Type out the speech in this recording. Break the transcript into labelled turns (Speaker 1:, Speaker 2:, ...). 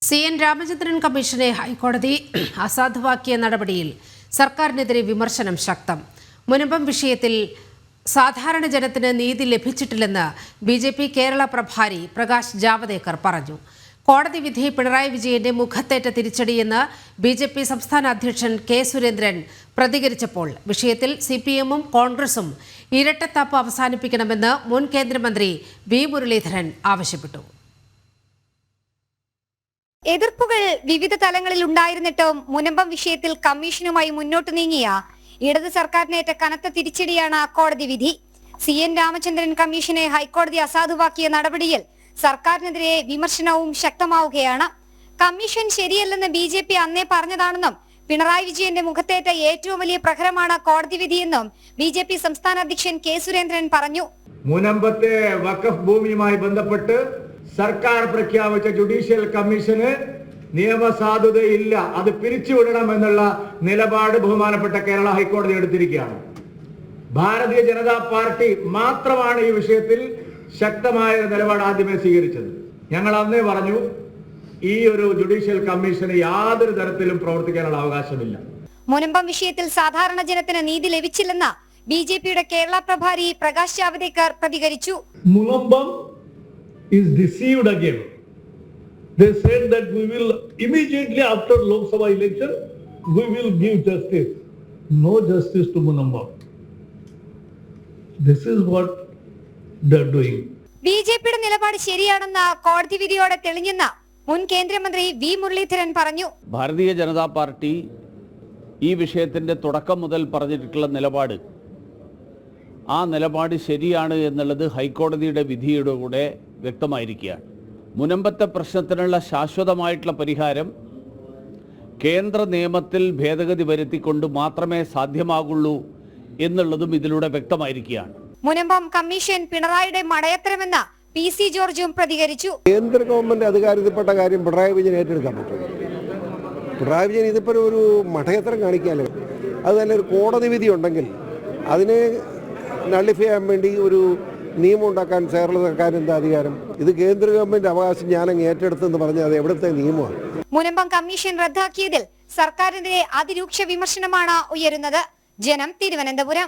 Speaker 1: CN Ramachandran കമ്മീഷനെ ഹൈക്കോടതി അസാധുവാക്കിയ നടപടിയിൽ സർക്കാരിനെതിരെ വിമർശനം ശക്തം. മുനമ്പം വിഷയത്തിൽ സാധാരണ ജനത്തിന് നീതി ലഭിച്ചിട്ടില്ലെന്ന് BJP കേരള പ്രഭാരി പ്രകാശ് ജാവദേക്കർ പറഞ്ഞു. കോടതി വിധി പിണറായി വിജയന്റെ മുഖത്തേറ്റ തിരിച്ചടിയെന്ന് BJP സംസ്ഥാന അധ്യക്ഷൻ K. സുരേന്ദ്രൻ പ്രതികരിച്ചപ്പോൾ വിഷയത്തിൽ CPM-ഉം കോൺഗ്രസും ഇരട്ടത്താപ്പ് അവസാനിപ്പിക്കണമെന്ന് മുൻ കേന്ദ്രമന്ത്രി V. മുരളീധരൻ ആവശ്യപ്പെട്ടു.
Speaker 2: എതിർപ്പുകൾ വിവിധ തലങ്ങളിൽ ഉണ്ടായിരുന്നിട്ടും മുനമ്പം വിഷയത്തിൽ കമ്മീഷനുമായി മുന്നോട്ട് നീങ്ങിയ ഇടത് സർക്കാരിനേറ്റ കനത്ത തിരിച്ചടിയാണ് കോടതി വിധി. CN രാമചന്ദ്രൻ കമ്മീഷനെ ഹൈക്കോടതി അസാധുവാക്കിയ നടപടിയിൽ സർക്കാരിനെതിരെ വിമർശനവും ശക്തമാവുകയാണ്. കമ്മീഷൻ ശരിയല്ലെന്ന് BJP അന്നേ പറഞ്ഞതാണെന്നും പിണറായി വിജയന്റെ മുഖത്തേറ്റ ഏറ്റവും വലിയ പ്രഹരമാണ് കോടതി വിധിയെന്നും BJP സംസ്ഥാന അധ്യക്ഷൻ K. സുരേന്ദ്രൻ പറഞ്ഞു.
Speaker 3: മുനമ്പത്തെ വഖഫ് ഭൂമിയുമായി ബന്ധപ്പെട്ട് സർക്കാർ പ്രഖ്യാപിച്ച ജുഡീഷ്യൽ കമ്മീഷന് നിയമസാധുതയില്ല, അത് പിരിച്ചുവിടണമെന്നുള്ള നിലപാട് ബഹുമാനപ്പെട്ട കേരള ഹൈക്കോടതി എടുത്തിരിക്കുകയാണ്. ഭാരതീയ ജനതാ പാർട്ടി മാത്രമാണ് ഈ വിഷയത്തിൽ ശക്തമായ നിലപാട് ആദ്യമേ സ്വീകരിച്ചത്. ഞങ്ങൾ അന്നേ പറഞ്ഞു, ഈ ഒരു ജുഡീഷ്യൽ കമ്മീഷന് യാതൊരു തരത്തിലും പ്രവർത്തിക്കാനുള്ള അവകാശമില്ല.
Speaker 2: മുനമ്പം വിഷയത്തിൽ സാധാരണ ജനത്തിന് നീതി ലഭിച്ചില്ലെന്ന് BJPയുടെ കേരള പ്രഭാരി പ്രകാശ് ജാവദേക്കർ പ്രതികരിച്ചു.
Speaker 4: Munambam is deceived again. They said that we will immediately after Lok Sabha election we will give justice. No justice to Munambam. This is what they are doing.
Speaker 2: BJPയുടെ നിലപാട് ശരിയാണെന്ന് കോടതി വിധിയോടെ തെളിഞ്ഞെന്ന് മുൻ കേന്ദ്രമന്ത്രി V. മുരളീധരൻ പറഞ്ഞു.
Speaker 5: ഭാരതീയ ജനതാ പാർട്ടി ഈ വിഷയത്തിന്റെ തുടക്കം മുതൽ പറഞ്ഞിട്ടുള്ള നിലപാട്, ആ നിലപാട് ശരിയാണ് എന്നുള്ളത് ഹൈക്കോടതിയുടെ വിധിയുടെ കൂടെ വ്യക്തമായിരിക്കുകയാണ്. മുനമ്പത്തെ പ്രശ്നത്തിനുള്ള ശാശ്വതമായിട്ടുള്ള പരിഹാരം കേന്ദ്ര നിയമത്തിൽ ഭേദഗതി വരുത്തിക്കൊണ്ട് മാത്രമേ സാധ്യമാകുള്ളൂ എന്നുള്ളതും ഇതിലൂടെ വ്യക്തമായിരിക്കുകയാണ്.
Speaker 2: മുനമ്പം കമ്മീഷൻ പിണറായിയുടെ മടയത്തരമെന്ന് PC ജോർജും പ്രതികരിച്ചു.
Speaker 6: കേന്ദ്ര ഗവൺമെന്റ് അധികാരത്തിൽപ്പെട്ട കാര്യം പിണറായി വിജയൻ ഏറ്റെടുക്കാൻ പറ്റും. പിണറായി വിജയൻ ഇതിപ്പോൾ ഒരു മടയത്തരം കാണിക്കാമല്ലോ. അത് തന്നെ ഒരു കോടതി വിധി ഉണ്ടെങ്കിൽ അതിനെ നള്ളിഫൈ ചെയ്യാൻ വേണ്ടി ഒരു നിയമം ഉണ്ടാക്കാൻ കേരള സർക്കാരിന് എന്താ അധികാരം? ഇത് കേന്ദ്ര ഗവൺമെന്റ് അവകാശം ഞാനങ്ങ് ഏറ്റെടുത്തെന്ന് പറഞ്ഞാൽ അത് എവിടുത്തെ നിയമമാണ്?
Speaker 2: മുനമ്പം കമ്മീഷൻ റദ്ദാക്കിയതിൽ സർക്കാരിനെതിരെ അതിരൂക്ഷ വിമർശനമാണ് ഉയരുന്നത്. ജനം, തിരുവനന്തപുരം.